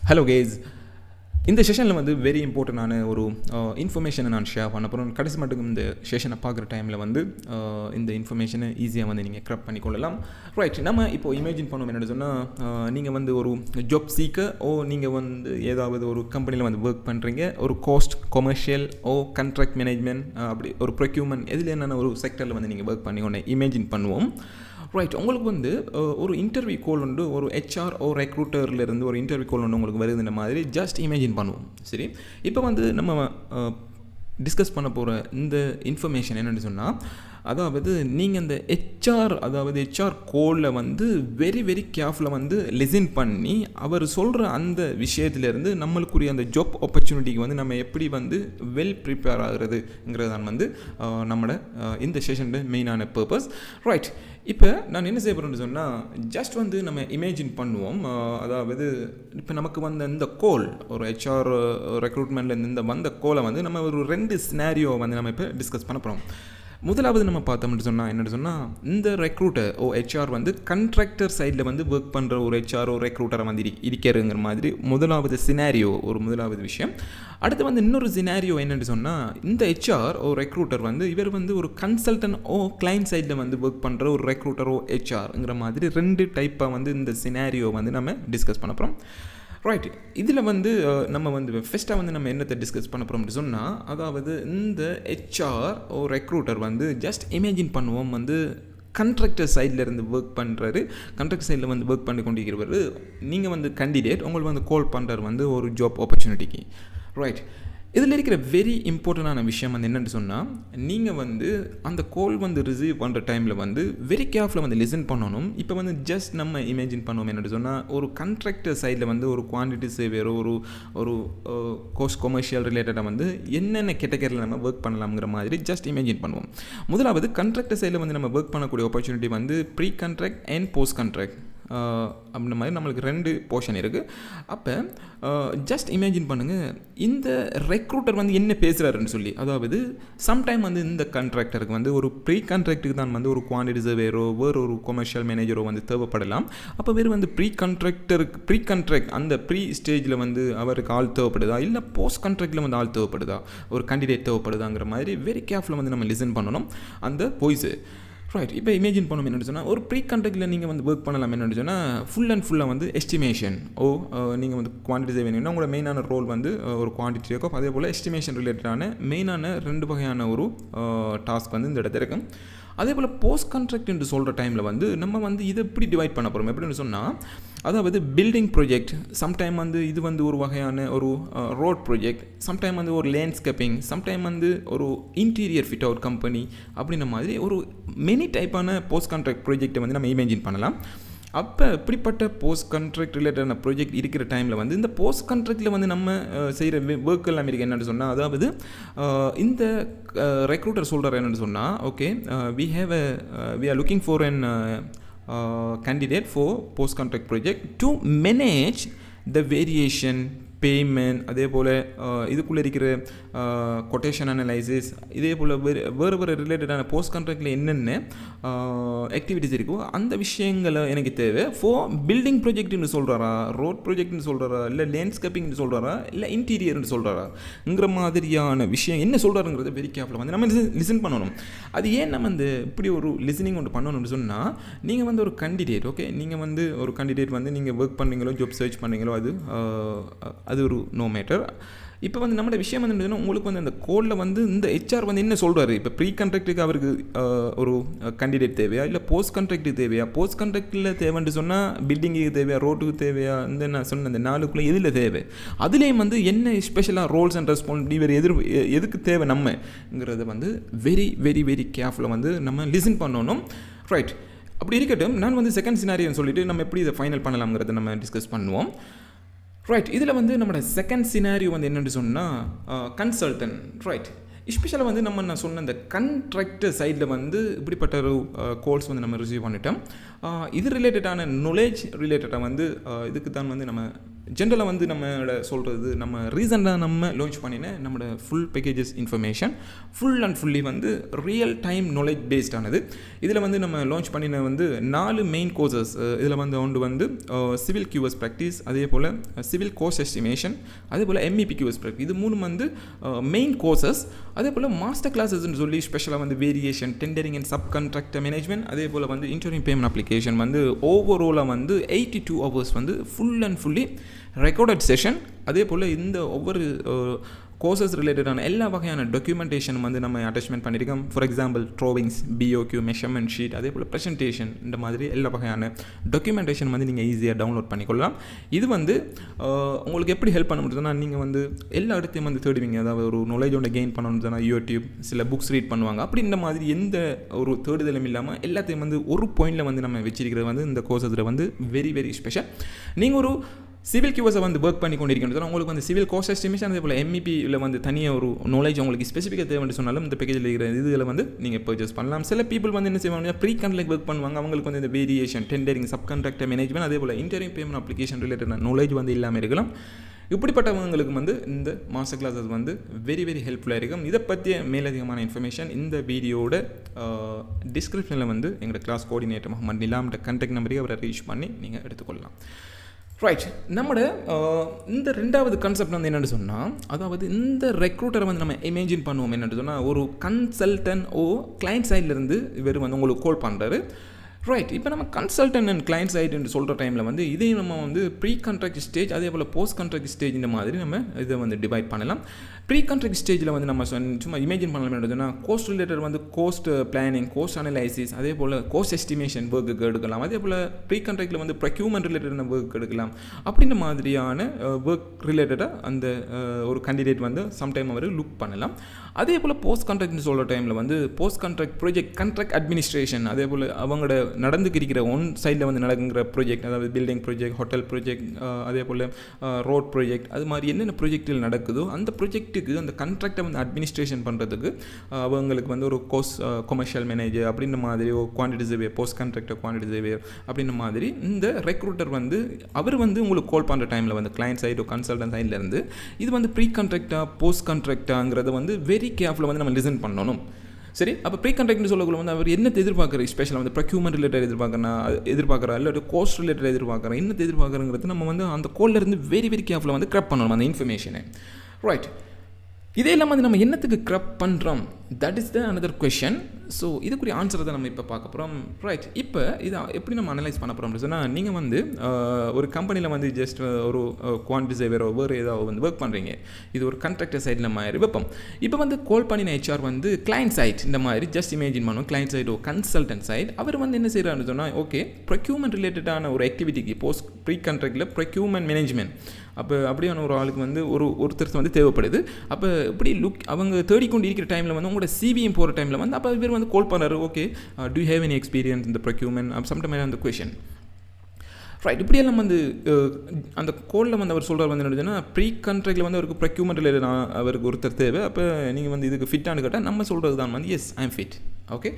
Hello case, இந்த செஷனில் வந்து வெரி இம்பார்ட்டண்டான ஒரு இன்ஃபர்மேஷனை நான் ஷேர் பண்ண போகிறேன். கடைசி மட்டும் இந்த செஷனை பார்க்குற டைமில் வந்து இந்த இன்ஃபர்மேஷனை ஈஸியாக வந்து நீங்கள் க்ராப் பண்ணிக்கொள்ளலாம். ரைட், நம்ம இப்போ இமேஜின் பண்ணுவோம் என்னென்னு சொன்னால், நீங்கள் வந்து ஒரு ஜாப் சீக்கர் நீங்கள் வந்து ஏதாவது ஒரு கம்பெனியில் வந்து ஒர்க் பண்ணுறீங்க, ஒரு காஸ்ட் கொமர்ஷியல் கான்ட்ராக்ட் மேனேஜ்மெண்ட் அப்படி ஒரு ப்ரொக்யூர்மெண்ட் எதில் என்னென்ன ஒரு செக்டரில் வந்து நீங்கள் ஒர்க் பண்ணி ஒன்று இமேஜின் பண்ணுவோம். ரைட், உங்களுக்கு வந்து ஒரு இன்டர்வியூ கால் உண்டு, ஒரு ஹெச்ஆர் ரெக்ரூட்டர்லேருந்து ஒரு இன்டர்வியூ கால் உண்டு உங்களுக்கு வருதுன்ற மாதிரி ஜஸ்ட் இமேஜின் பண்ணுவோம். சரி, இப்போ வந்து நம்ம டிஸ்கஸ் பண்ண போகிற இந்த இன்ஃபர்மேஷன் என்னென்னு சொன்னால், அதாவது நீங்கள் இந்த ஹெச்ஆர் கோலில் வந்து வெரி வெரி கேர்ஃபுல்லாக வந்து லிசன் பண்ணி அவர் சொல்கிற அந்த விஷயத்துலேருந்து நம்மளுக்குரிய அந்த ஜாப் ஆப்பர்ச்சுனிட்டிக்கு வந்து நம்ம எப்படி வந்து வெல் ப்ரிப்பேர் ஆகுறதுங்கிறது தான் வந்து நம்மளோட இந்த செஷனோட மெயினான பர்பஸ். ரைட், இப்போ நான் என்ன செய்ய போகிறேன்னு சொன்னால், ஜஸ்ட் வந்து நம்ம இமேஜின் பண்ணுவோம். அதாவது இப்போ நமக்கு வந்த இந்த கோல், ஒரு ஹெச்ஆர் ரெக்ரூட்மெண்ட்லேருந்து இந்த வந்த கோலை வந்து நம்ம ஒரு 2 சினாரியோ வந்து நம்ம இப்போ டிஸ்கஸ் பண்ண போகிறோம். முதலாவது நம்ம பார்த்தோம்னு சொன்னால் என்னென்னு சொன்னால், இந்த ரெக்ரூட்டர் ஹெச்ஆர் வந்து கான்ட்ராக்டர் சைடில் வந்து ஒர்க் பண்ணுற ஒரு ஹெச்ஆர் ரெக்ரூட்டரை வந்து இருக்கிறங்கிற மாதிரி முதலாவது சினாரியோ, ஒரு முதலாவது விஷயம். அடுத்து வந்து இன்னொரு சினாரியோ என்னென்னு சொன்னால், இந்த ஹெச்ஆர் ரெக்ரூட்டர் வந்து இவர் வந்து ஒரு கன்சல்டன்ட் கிளைண்ட் சைடில் வந்து ஒர்க் பண்ணுற ஒரு ரெக்ரூட்டர் ஹெச்ஆர்ங்கிற மாதிரி 2 டைப்பாக வந்து இந்த சினாரியோ வந்து நம்ம டிஸ்கஸ் பண்ண போகிறோம். ரைட், இதில் வந்து நம்ம வந்து ஃபஸ்ட்டாக வந்து நம்ம என்னத்தை டிஸ்கஸ் பண்ண போகிறோம் அப்படின்னு சொன்னால், அதாவது இந்த ஹெச்ஆர் ரெக்ரூட்டர் வந்து ஜஸ்ட் இமேஜின் பண்ணுவோம் வந்து கான்ட்ராக்டர் சைடில் இருந்து ஒர்க் பண்ணுறாரு, கான்ட்ராக்டர் சைடில் வந்து ஒர்க் பண்ணி கொண்டிருக்கிறவர், நீங்கள் வந்து கேண்டிடேட், உங்களுக்கு வந்து கால் பண்ணுறாரு வந்து ஒரு ஜாப் ஆப்பர்ச்சுனிட்டிக்கு. ரைட், இதில் இருக்கிற வெரி இம்பார்ட்டண்டான விஷயம் வந்து என்னென்னு சொன்னால், நீங்கள் வந்து அந்த கால் வந்து ரிசீவ் பண்ணுற டைமில் வந்து வெரி கேர்ஃபுல்லாக வந்து லிசன் பண்ணணும். இப்போ வந்து ஜஸ்ட் நம்ம இமேஜின் பண்ணுவோம் என்னென்னு சொன்னால், ஒரு கான்ட்ராக்டர் சைடில் வந்து ஒரு குவான்டிட்டி சேவையோ ஒரு கோஸ்ட் கொமர்ஷியல் ரிலேட்டடாக வந்து என்னென்ன கேட்டகரியில் நம்ம ஒர்க் பண்ணலாம்ங்கிற மாதிரி ஜஸ்ட் இமேஜின் பண்ணுவோம். முதலாவது கான்ட்ராக்டர் சைடில் வந்து நம்ம ஒர்க் பண்ணக்கூடிய ஆப்பர்ச்சுனிட்டி வந்து pre contract and post contract அப்படின்ற மாதிரி நம்மளுக்கு 2 போர்ஷன் இருக்குது. அப்போ ஜஸ்ட் இமேஜின் பண்ணுங்கள், இந்த ரெக்ரூட்டர் வந்து என்ன பேசுகிறாருன்னு சொல்லி. அதாவது சம்டைம் வந்து இந்த கான்ட்ராக்டருக்கு வந்து ஒரு ப்ரீ கான்ட்ராக்டுக்கு தான் வந்து ஒரு குவான்டிட்டி சர்வேயரோ ஒரு கொமர்ஷியல் மேனேஜரோ வந்து தேவைப்படலாம். அப்போ வேறு வந்து ப்ரீ கான்ட்ராக்ட் அந்த ப்ரீ ஸ்டேஜில் வந்து அவருக்கு ஆள் தேவைப்படுதா, இல்லை போஸ்ட் கான்ட்ராக்டில் வந்து ஆள் தேவைப்படுதா, ஒரு கேண்டிடேட் தேவைப்படுதாங்கிற மாதிரி வெரி கேர்ஃபுல்லாக வந்து நம்ம லிசன் பண்ணணும் அந்த வாய்ஸு. ரைட், இப்போ இமேஜின் பண்ணணும் என்னென்னு சொன்னால், ஒரு ப்ரீ கான்ட்ராக்டில் நீங்கள் வந்து ஒர்க் பண்ணலாம் என்னென்னு சொன்னால், ஃபுல்லாக வந்து எஸ்டிமேஷன் நீங்கள் வந்து குவான்டிட்டி வேணும்னா உங்களோட மெயினான ரோல் வந்து ஒரு குவான்டிட்டி இருக்கும். அதே போல் எஸ்டிமேஷன் ரிலேட்டடான மெயினான 2 வகையான ஒரு டாஸ்க் வந்து இந்த இடத்துல இருக்கும். அதே போல் போஸ்ட் கான்ட்ராக்ட் என்று சொல்கிற டைமில் வந்து நம்ம வந்து இதை எப்படி டிவைட் பண்ண போகிறோம் எப்படின்னு சொன்னால், அதாவது பில்டிங் ப்ராஜெக்ட், சம்டைம் வந்து இது வந்து ஒரு வகையான ஒரு ரோட் ப்ராஜெக்ட், சம்டைம் வந்து ஒரு லேண்ட்ஸ்கேப்பிங், சம்டைம் வந்து ஒரு இன்டீரியர் ஃபிட் அவுட் கம்பெனி அப்படின்ற மாதிரி ஒரு மெனி டைப்பான போஸ்ட் கான்ட்ராக்ட் ப்ராஜெக்டை வந்து நம்ம இமேஜின் பண்ணலாம். அப்போ இப்படிப்பட்ட போஸ்ட் கான்ட்ராக்ட் ரிலேட்டடான ப்ராஜெக்ட் இருக்கிற டைமில் வந்து இந்த போஸ்ட் கான்ட்ராக்டில் வந்து நம்ம செய்கிற ஒர்க் எல்லாம் இருக்குது என்னென்னு சொன்னால், அதாவது இந்த ரெக்ரூட்டர் சொல்கிறார் என்னென்னு சொன்னால், okay we are looking for an candidate for post contract project to manage the variation payment, அதே போல் இதுக்குள்ளே இருக்கிற கொட்டேஷன் அனலைசிஸ், இதே போல் வேறு ரிலேட்டடான போஸ்ட் கான்ட்ராக்டில் என்னென்ன ஆக்டிவிட்டிஸ் இருக்கோ அந்த விஷயங்களை எனக்கு தேவை. பில்டிங் ப்ராஜெக்ட்னு சொல்கிறாரா, ரோட் ப்ராஜெக்ட்னு சொல்கிறாரா, இல்லை லேண்ட்ஸ்கேப்பிங்னு சொல்கிறாரா, இல்லை இன்டீரியர்னு சொல்கிறாராங்கிற மாதிரியான விஷயம் என்ன சொல்கிறாருங்கிறத வெரி கேர்ஃபுல்லாக வந்து நம்ம லிசன் பண்ணணும். அது ஏன் நம்ம வந்து இப்படி ஒரு லிசனிங் ஒன்று பண்ணணும்னு சொன்னால், நீங்கள் வந்து ஒரு கேண்டிடேட், ஓகே நீங்கள் வந்து ஒரு கேண்டிடேட் வந்து நீங்கள் ஒர்க் பண்ணீங்களோ ஜாப் சர்ச் பண்ணீங்களோ அது ஒரு நோ மேட்டர். இப்போ வந்து நம்மளோட விஷயம் வந்து உங்களுக்கு வந்து அந்த கோலில் வந்து இந்த ஹெச்ஆர் வந்து என்ன சொல்கிறாரு, இப்போ ப்ரீ கான்ட்ராக்டுக்கு அவருக்கு ஒரு கேண்டிடேட் தேவையா, இல்லை போஸ்ட் கான்ட்ராக்டுக்கு தேவையா, போஸ்ட் கான்ட்ராக்டில் தேவைன்னு சொன்னால் பில்டிங்குக்கு தேவையா, ரோட்டுக்கு தேவையா, இந்த நான் சொன்ன அந்த 4க்குள்ளே எதில் தேவை, அதுலேயும் வந்து என்ன ஸ்பெஷலாக ரோல்ஸ் அண்ட் ரெஸ்பான்சிபிலிட்டி எதுக்கு தேவை நம்மங்கிறத வந்து வெரி வெரி வெரி கேர்ஃபுல்லாக வந்து நம்ம லிசன் பண்ணணும். ரைட், அப்படி இருக்கட்டும், நான் வந்து செகண்ட் சினாரியோன்னு சொல்லிவிட்டு நம்ம எப்படி இதை ஃபைனல் பண்ணலாம்ங்கிறத நம்ம டிஸ்கஸ் பண்ணுவோம். ரைட், இதில் வந்து நம்மளோட செகண்ட் சினாரியோ வந்து என்னென்னு சொன்னால், கன்சல்டன்ட். ரைட், எஸ்பெஷலாக வந்து நான் சொன்ன இந்த கான்ட்ராக்டர் சைடில் வந்து இப்படிப்பட்ட ஒரு கோல்ஸ் வந்து நம்ம ரிசீவ் பண்ணிட்டோம். இது ரிலேட்டடான நாலேஜ் ரிலேட்டடாக வந்து இதுக்கு தான் வந்து நம்ம ஜென்ரலாக வந்து நம்மளோட சொல்கிறது நம்ம ரீசெண்டாக நம்ம லான்ச் பண்ணின நம்மளோட full packages information full and fully வந்து ரியல் டைம் நாலேஜ் பேஸ்டானது. இதில் வந்து நம்ம லான்ச் பண்ணின வந்து 4 மெயின் கோர்சஸ். இதில் வந்து ஒன்று வந்து சிவில் QS ப்ராக்டிஸ், அதே போல் சிவில் கோஸ்ட் எஸ்டிமேஷன், அதே போல் MEP QS ப்ராக்டிஸ். இது 3 வந்து மெயின் கோர்சஸ். அதே போல் மாஸ்டர் கிளாஸஸ்ன்னு சொல்லி ஸ்பெஷலாக வந்து variation, tendering and sub contractor management, அதே போல் வந்து இன்டரிம் பேமெண்ட் அப்ளிகேஷன் வந்து ஓவராலாக வந்து 82 hours வந்து full and fully recorded session. அதே போல் இந்த ஒவ்வொரு கோர்சஸ் ரிலேட்டடான எல்லா வகையான டாக்குமெண்டேஷன் வந்து நம்ம அட்டாச்மெண்ட் பண்ணியிருக்கோம். For example drawings, BOQ, measurement sheet, அதே போல் ப்ரெசன்டேஷன், இந்த மாதிரி எல்லா வகையான டாக்குமெண்டேஷன் வந்து நீங்கள் ஈஸியாக டவுன்லோட் பண்ணிக்கொள்ளலாம். இது வந்து உங்களுக்கு எப்படி ஹெல்ப் பண்ண முடியுதுன்னா, நீங்கள் வந்து எல்லா இடத்தையும் வந்து தேடுவீங்க. அதாவது ஒரு நாலேஜ் ஒன்று கெயின் பண்ணணும்னா யூடியூப், சில புக்ஸ் ரீட் பண்ணுவாங்க. அப்படி இந்த மாதிரி எந்த ஒரு தேடுதலும் இல்லாமல் எல்லாத்தையும் வந்து ஒரு பாயிண்டில் வந்து நம்ம வச்சிருக்கிறது வந்து இந்த கோர்சஸில் வந்து வெரி வெரி ஸ்பெஷல். நீங்கள் ஒரு சிவில் QSஐ வந்து ஒர்க் பண்ணி கொண்டிருக்கணும். உங்களுக்கு வந்து சிவில் கோஸ்ட் எஸ்டிமேஷன், அதே போல் MEPயில் வந்து தனியாக ஒரு நாலேஜ் உங்களுக்கு ஸ்பெசிஃபிக்காக தேவைன்னு சொன்னாலும் இந்த பேக்கேஜில் இருக்கிற இதில் வந்து நீங்கள் பர்ச்சேஸ் பண்ணலாம். சில பீப்புள் வந்து என்ன செய்வாங்க, ப்ரீ கான்ட்ராக்ட் ஒர்க் பண்ணுவாங்க. அவங்களுக்கு வந்து இந்த variation, tendering, sub contractor management, அதே போல் இன்டரிம் பேமெண்ட் அப்ளிகேஷன் ரிலேட்டடான நாலேஜ் வந்து இல்லாமல் இருக்கலாம். இப்படிப்பட்டவங்களுக்கு வந்து இந்த மாஸ்டர் கிளாஸஸ் வந்து வெரி வெரி ஹெல்ப்ஃபுல்லாக இருக்கும். இதை பற்றிய மேலதிகமான இன்ஃபர்மேஷன் இந்த வீடியோட டிஸ்கிரிப்ஷனில் வந்து எங்களோட கிளாஸ் கோஆர்டினேட்டர் முகமது நிலாம்கிட்ட கான்டாக்ட் நம்பரையும் அவரை ரீச் பண்ணி நீங்கள் எடுத்துக்கொள்ளலாம். ரைட், நம்மளோட இந்த 2வது கான்செப்ட் வந்து என்னென்னு சொன்னால், அதாவது இந்த ரெக்ரூட்டரை வந்து நம்ம இமேஜின் பண்ணுவோம். என்னென்னு சொன்னால், ஒரு கன்சல்டன்ட் கிளைண்ட் சைட்லேருந்து இவர் வந்து உங்களுக்கு கால் பண்ணுறாரு. ரைட், இப்போ நம்ம கன்சல்டன்ட் அண்ட் கிளைண்ட் சைடுன்னு சொல்கிற டைமில் வந்து இதையும் நம்ம வந்து ப்ரீ கான்ட்ராக்ட் ஸ்டேஜ், அதே போல் போஸ்ட் கான்ட்ராக்ட் ஸ்டேஜ், இந்த மாதிரி நம்ம இதை வந்து டிவைட் பண்ணலாம். ப்ரீ கான்ட்ராக்ட் ஸ்டேஜில் வந்து நம்ம சும்மா இமேஜின் பண்ணலாம். என்னதுன்னா, கோஸ்ட் ரிலேட்டட் வந்து கோஸ்ட் பிளானிங், கோஸ்ட் அனலைசிஸ், அதே போல் கோஸ்ட் எஸ்டிமேஷன் ஒர்க்குக்கு எடுக்கலாம். அதே போல் ப்ரீ கான்ட்ராக்டில் வந்து ப்ரொக்யூமெண்ட் ரிலேட்டடான ஒர்க் எடுக்கலாம். அப்படின்ற மாதிரியான ஒர்க் ரிலேட்டடாக அந்த ஒரு கேண்டிடேட் வந்து சம்டைம் அவர் லுக் பண்ணலாம். அதே போல் போஸ்ட் கான்ட்ராக்ட்னு சொல்கிற டைமில் வந்து post contract project, contract administration, அதே போல் அவங்களோட நடந்துக்கு இருக்கிற ஒன் சைடில் வந்து நடக்குங்கிற ப்ராஜெக்ட், அதாவது பில்டிங் ப்ராஜெக்ட், ஹோட்டல் ப்ராஜெக்ட், அதே போல் ரோட் ப்ராஜெக்ட், அது மாதிரி என்னென்ன ப்ராஜெக்டில் நடக்குதோ அந்த ப்ராஜெக்ட்டுக்கு அந்த கான்ட்ராக்டை வந்து அட்மினிஸ்ட்ரேஷன் பண்ணுறதுக்கு அவங்களுக்கு வந்து ஒரு கொமர்ஷியல் மேனேஜர் அப்படின்ற மாதிரி, ஒரு quantity surveyor, post contractor quantity surveyor அப்படின்ற மாதிரி இந்த ரெக்ரூட்டர் வந்து அவர் வந்து உங்களுக்கு கால் பண்ணுற டைமில் வந்து கிளைண்ட் சைடு, கன்சல்டன்ட் சைட்லேருந்து இது வந்து ப்ரீ கான்ட்ராக்டா போஸ்ட் கான்ட்ராக்டாங்கிறத வந்து வெரி கேர்ஃபுல்லாக வந்து நம்ம லிசன் பண்ணணும். சரி, அப்போ ப்ரீ கான்ட்ராக்ட்னு சொல்லக்குள்ள வந்து அவர் என்னத்தை எதிர்பார்க்குற, ஸ்பெஷலாக வந்து ப்ரொக்யூமெண்ட் ரிலேட்டட் எதிர்பார்க்குறா இல்லை கோஸ்ட் ரிலேட்டட் எதிர்பார்க்குறேன், என்னத்தை எதிர்பார்க்குறங்கிறது நம்ம வந்து அந்த கோல்ல இருந்து வெரி வெரி கேர்ஃபுல்லாக வந்து கிராப் பண்ணணும் அந்த இன்ஃபர்மேஷனை. ரைட், இதே இல்லாமல் வந்து நம்ம என்னத்துக்கு கிராப் பண்ணுறோம், that is the another question. So இதுக்குரிய ஆன்சரை தான் நம்ம இப்போ பார்க்க போகிறோம். ரைட், இப்போ இதை எப்படி நம்ம அனலைஸ் பண்ண போகிறோம் சொன்னால், நீங்கள் வந்து ஒரு கம்பெனியில் வந்து ஜஸ்ட் ஒரு குவான்டிட்டி சர்வேயரோ வேறு ஏதாவது வந்து ஒர்க் பண்ணுறீங்க. இது ஒரு கான்ட்ராக்டர் சைடில் மாதிரி வைப்போம். இப்போ வந்து கால் பண்ணின HR வந்து கிளைண்ட் சைட், இந்த மாதிரி ஜஸ்ட் இமேஜின் பண்ணுவோம். கிளைண்ட் சைடு, கன்சல்டன்ட் சைட், அவர் வந்து என்ன செய்கிறாருன்னு சொன்னால், ஓகே ப்ரொக்யூமெண்ட் ரிலேட்டடான ஒரு ஆக்டிவிட்டிக்கு போஸ்ட் ப்ரீ கான்ட்ராக்டில் ப்ரொக்யூமெண்ட் மேனேஜ்மெண்ட், அப்போ அப்படியான ஒரு ஆளுக்கு வந்து ஒருத்தர் வந்து தேவைப்படுது. அப்போ இப்படி அவங்க தேடிக்கொண்டு இருக்கிற டைமில் வந்து உங்களோட CVயும் போகிற டைமில் வந்து அப்போ இவர் வந்து கால் பண்ணுறாரு. Okay, to you have any experience இந்த ப்ரொக்யூமெண்ட், சம்டைம் அந்த கொஷன். ரைட், இப்படியெல்லாம் வந்து அந்த கோலில் வந்து அவர் சொல்கிறார் வந்து என்னதுன்னா, ப்ரீ கான்ட்ராக்டில் வந்து அவருக்கு ப்ரொக்யூமெண்ட் ரிலேட்டட் அவருக்கு ஒருத்தர் தேவை. அப்போ நீங்கள் வந்து இதுக்கு ஃபிட்டானு கேட்டால் நம்ம சொல்கிறது தான் வந்து yes I am fit. Okay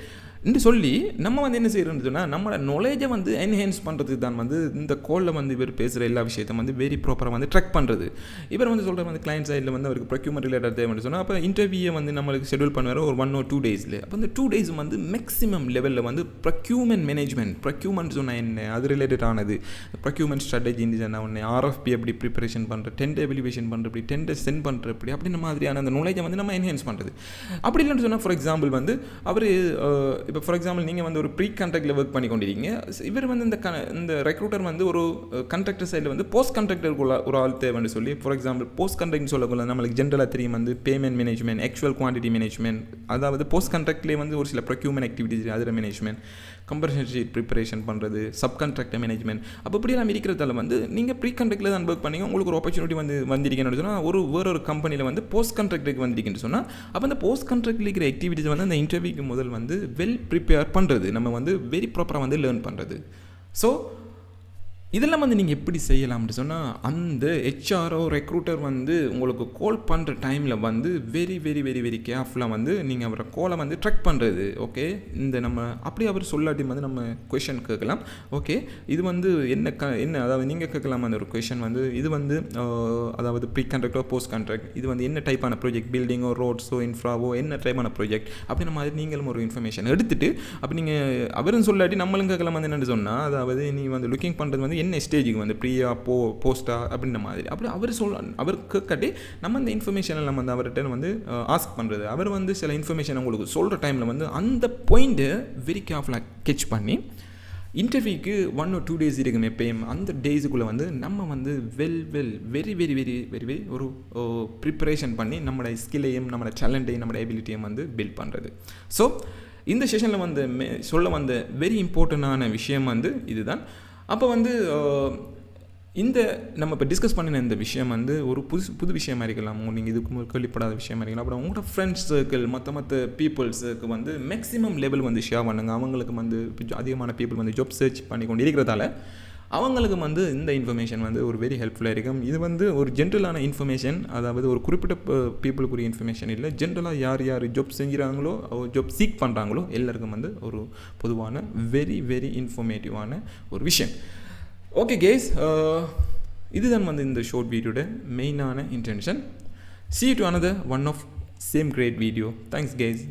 என்று சொல்லி நம்ம வந்து என்ன செய்யறோம்னு சொன்னால், நம்மளோட நாலேஜை வந்து என்ஹான்ஸ் பண்ணுறதுக்கு தான் வந்து இந்த கோலில் வந்து இவர் பேசுகிற எல்லா விஷயத்தை வந்து வெரி ப்ராப்பராக வந்து ட்ராக் பண்ணுறது. இவர் வந்து சொல்கிற வந்து கிளைண்ட் சைடில் வந்து அவருக்கு ப்ரொக்யூமெண்ட் ரிலேட்டட் தேவைன்னு சொன்னால், அப்போ இன்டர்வியூவை வந்து நம்மளுக்கு ஷெடியூல் பண்ணுவார் ஒரு 1 or 2 days. அப்போ அந்த 2 days வந்து மேக்ஸிமம் லெவலில் வந்து ப்ரொக்யூமெண்ட் மேனேஜ்மெண்ட், ப்ரொக்யூமெண்ட் சொன்னால் என்ன, அது ரிலேட்டட் ஆனது, ப்ரொக்யூமெண்ட் ஸ்ட்ராட்டஜி சொன்னால் ஒன்று, RFP எப்படி ப்ரிப்பரேஷன் பண்ணுற, டெண்டர் எவல்யூவேஷன் பண்ணுற, எப்படி டெண்டர் சென்ட் பண்ணுற, எப்படி அப்படின்ற மாதிரியான அந்த நாலேஜை வந்து நம்ம என்ஹான்ஸ் பண்ணுறது. அப்படி இல்லைன்னு சொன்னால், ஃபார் எக்ஸாம்பிள் வந்து அவர் இப்போ ஃபார் எக்ஸாம்பிள் நீங்கள் வந்து ஒரு ப்ரீ கான்ட்ராக்டில் ஒர்க் பண்ணி கொண்டிருக்கீங்க. இவர் வந்து இந்த ரெக்ரூட்டர் வந்து ஒரு கான்ட்ராக்டர் சைடில் வந்து போஸ்ட் கான்ட்ராக்டருக்குள்ள ஒரு ஆள் தேவைன்னு சொல்லி, ஃபார் எக்ஸாம்பிள் போஸ்ட் கான்ட்ராக்ட்னு சொல்லக்குள்ள நம்மளுக்கு ஜென்ரலாக தெரியும் வந்து payment management, actual quantity management, அதாவது போஸ்ட் கான்ட்ராக்ட்லேயே வந்து ஒரு சில ப்ரொக்யூமெண்ட் ஆக்டிவிட்டிஸ், அதில் மேனேஜ்மெண்ட், கம்பரேஷன் ஷீட் ப்ரிப்பரேஷன் பண்ணுறது, சப் கான்ட்ராக்டர் மேனேஜ்மெண்ட். அப்போ இப்படியெல்லாம் இருக்கிறதால வந்து நீங்கள் ப்ரீ கான்ட்ராக்டில் தான் ஒர்க் பண்ணீங்க, உங்களுக்கு ஒரு ஆப்பர்ச்சுனிட்டி வந்து வந்திருக்கேன்னு சொன்னால், வேறொரு கம்பெனியில் வந்து போஸ்ட் கான்ட்ராக்டுக்கு வந்திருக்குன்னு சொன்னால், அப்போ அந்த போஸ்ட் கான்ட்ராக்டில் இருக்கிற ஆக்டிவிட்டிஸ் வந்து அந்த இன்டர்வியூக்கு முதல் வந்து வெல் ப்ரிப்பேர் பண்ணுறது, நம்ம வந்து வெரி ப்ராப்பராக வந்து லேர்ன் பண்ணுறது. ஸோ இதெல்லாம் வந்து நீங்கள் எப்படி செய்யலாம்னு சொன்னால், அந்த ஹெச்ஆரோ ரெக்ரூட்டர் வந்து உங்களுக்கு கால் பண்ணுற டைமில் வந்து வெரி வெரி வெரி வெரி கேர்ஃபுல்லாக வந்து நீங்கள் அவரை காலை வந்து ட்ரெக் பண்ணுறது. ஓகே, இந்த நம்ம அப்படி அவர் சொல்லாட்டி வந்து நம்ம கொஷன் கேட்கலாம். ஓகே, இது வந்து என்ன அதாவது நீங்கள் கேட்கலாம் அந்த ஒரு கொஷன் வந்து, இது வந்து அதாவது ப்ரீ கான்ட்ராக்டோ போஸ்ட் கான்ட்ராக்ட், இது வந்து என்ன டைப்பான ப்ராஜெக்ட், பில்டிங்கோ ரோட்ஸோ இன்ஃப்ராவோ என்ன டைப்பான ப்ராஜெக்ட் அப்படின்ற மாதிரி நீங்களும் ஒரு இன்ஃபர்மேஷன் எடுத்துகிட்டு, அப்போ நீங்கள் அவரும் சொல்லாட்டி நம்மளும் கேட்கலாம் வந்து என்னென்னு சொன்னால், அதாவது நீ வந்து லுக்கிங் பண்ணுறது வந்து என்ன ஸ்டேஜுக்கு வந்து ப்ரீயா போஸ்டா அப்படின்ற மாதிரி அப்படி அவர் கேட்காட்டி நம்ம இந்த இன்ஃபர்மேஷனை நம்ம வந்து அவர்கிட்ட வந்து ஆஸ்க் பண்ணுறது. அவர் வந்து சில இன்ஃபர்மேஷன் உங்களுக்கு சொல்கிற டைமில் வந்து அந்த பாயிண்ட்டை வெரி கேர்ஃபுல்லாக கெச் பண்ணி இன்டர்வியூக்கு 1 or 2 days இருக்கும் எப்பயும். அந்த டேஸுக்குள்ளே வந்து நம்ம வந்து very very very very very ஒரு ப்ரிப்பரேஷன் பண்ணி நம்மளோட ஸ்கில்லையும் நம்மளோட டேலண்ட்டையும் நம்மளோட எபிலிட்டியும் வந்து பில்ட் பண்ணுறது. ஸோ இந்த செஷனில் வந்து சொல்ல வந்த வெரி இம்பார்ட்டண்டான விஷயம் வந்து இதுதான். அப்போ வந்து இந்த நம்ம இப்போ டிஸ்கஸ் பண்ணின இந்த விஷயம் வந்து ஒரு புது விஷயமா இருக்கலாம், நீங்கள் இதுக்கு கேள்விப்படாத விஷயமா இருக்கலாம். அப்புறம் உங்களோட ஃப்ரெண்ட்ஸ் சர்க்கிள் மற்ற பீப்புள்ஸுக்கு வந்து மேக்ஸிமம் லெவல் வந்து ஷேர் பண்ணுங்க. அவங்களுக்கு வந்து அதிகமான பீப்புள் வந்து ஜாப் சர்ச் பண்ணி கொண்டு இருக்கிறதால அவங்களுக்கு வந்து இந்த இன்ஃபர்மேஷன் வந்து ஒரு வெரி ஹெல்ப்ஃபுல்லாக இருக்கும். இது வந்து ஒரு ஜென்ரலான இன்ஃபர்மேஷன், அதாவது ஒரு குறிப்பிட்ட பீப்புளுக்குரிய இன்ஃபர்மேஷன் இல்லை. ஜென்ரலாக யார் ஜாப் செஞ்சுறாங்களோ ஜாப் சீக் பண்ணுறாங்களோ எல்லாருக்கும் வந்து ஒரு பொதுவான வெரி வெரி இன்ஃபர்மேட்டிவான ஒரு விஷயம். ஓகே கேஸ், இதுதான் வந்து இந்த ஷார்ட் வீடியோட மெயினான intention. See you to another one of same great video. Thanks guys.